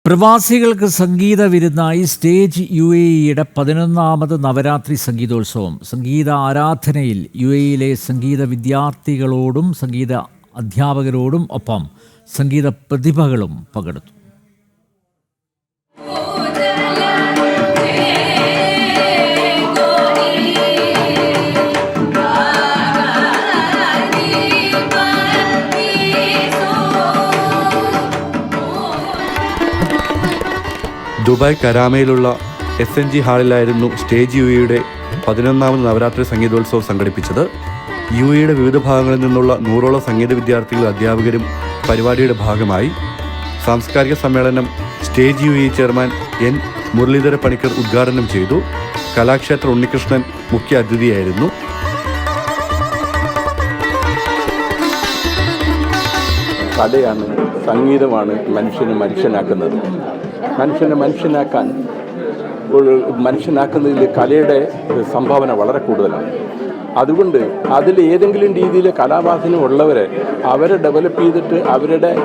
പ്രവാസികൾക്ക് സംഗീത വിരുന്നായി സ്റ്റേജ് UAEയുടെ 11ാമത് നവരാത്രി സംഗീതോത്സവം. സംഗീത ആരാധനയിൽ UAEയിലെ സംഗീത വിദ്യാർത്ഥികളോടും സംഗീത അധ്യാപകരോടും ഒപ്പം സംഗീത പ്രതിഭകളും പങ്കെടുത്തു. ദുബായ് കരാമയിലുള്ള SNG ഹാളിലായിരുന്നു സ്റ്റേജ് UAEയുടെ 11ാമത് നവരാത്രി സംഗീതോത്സവം സംഘടിപ്പിച്ചത്. UAEയുടെ വിവിധ ഭാഗങ്ങളിൽ നിന്നുള്ള 100ഓളം സംഗീത വിദ്യാർത്ഥികളും അധ്യാപകരും പരിപാടിയുടെ ഭാഗമായി. സാംസ്കാരിക സമ്മേളനം stage UAE chairman N. Muralidhara Panicker ഉദ്ഘാടനം ചെയ്തു. കലാക്ഷേത്ര ഉണ്ണികൃഷ്ണൻ മുഖ്യ അതിഥിയായിരുന്നു. കലയാണ്, സംഗീതമാണ് മനുഷ്യനെ മനുഷ്യനാക്കുന്നതിൽ കലയുടെ സംഭാവന വളരെ കൂടുതലാണ്. അതുകൊണ്ട് അതിൽ ഏതെങ്കിലും രീതിയിൽ കലാവാസന ഉള്ളവരെ ഡെവലപ്പ് ചെയ്തിട്ട്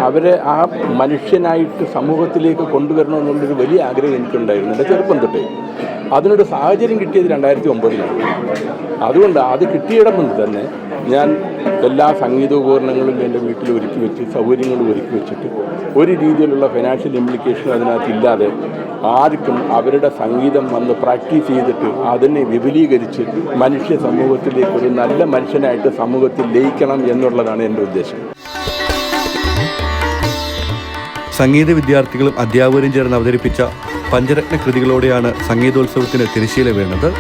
അവരെ ആ മനുഷ്യനായിട്ട് സമൂഹത്തിലേക്ക് കൊണ്ടുവരണമെന്നുള്ളൊരു വലിയ ആഗ്രഹം എനിക്കുണ്ടായിരുന്നു എൻ്റെ ചെറുപ്പം തൊട്ടേ. അതിനൊരു സാഹചര്യം കിട്ടിയത് 2009-ലാണ്. അതുകൊണ്ട് അത് കിട്ടിയിടം കൊണ്ട് തന്നെ ഞാൻ എല്ലാ സംഗീതോപകരണങ്ങളും എൻ്റെ വീട്ടിൽ ഒരുക്കി വെച്ച് സൗകര്യങ്ങളും ഒരുക്കി വെച്ചിട്ട് ഒരു രീതിയിലുള്ള ഫിനാൻഷ്യൽ ഇംപ്ലിക്കേഷൻ അതിനകത്തില്ലാതെ ആർക്കും അവരുടെ സംഗീതം വന്ന് പ്രാക്ടീസ് ചെയ്തിട്ട് അതിനെ വിപുലീകരിച്ച് മനുഷ്യ സമൂഹത്തിലേക്ക് ഒരു നല്ല മനുഷ്യനായിട്ട് സമൂഹത്തിൽ ലയിക്കണം എന്നുള്ളതാണ് എൻ്റെ ഉദ്ദേശം. സംഗീത വിദ്യാർത്ഥികളും അധ്യാപകരും ചേർന്ന് അവതരിപ്പിച്ച പഞ്ചരത്ന കൃതികളോടെയാണ് സംഗീതോത്സവത്തിന് തിരശ്ശീല വീണത്.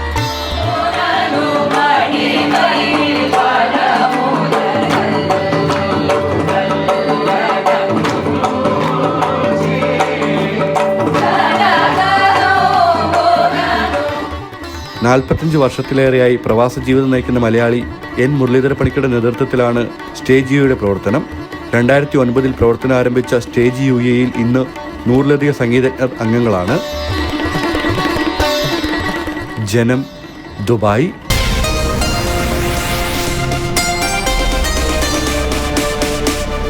നാൽപ്പത്തഞ്ച് വർഷത്തിലേറെയായി പ്രവാസ ജീവിതം നയിക്കുന്ന മലയാളി N. മുരളീധര പണിക്കരുടെ നേതൃത്വത്തിലാണ് സ്റ്റേജ് UAEയുടെ പ്രവർത്തനം. 2009 പ്രവർത്തനം ആരംഭിച്ച സ്റ്റേജ് UAEയിൽ ഇന്ന് 100-ലധികം സംഗീതജ്ഞർ അംഗങ്ങളാണ്. ജനം, ദുബായ്.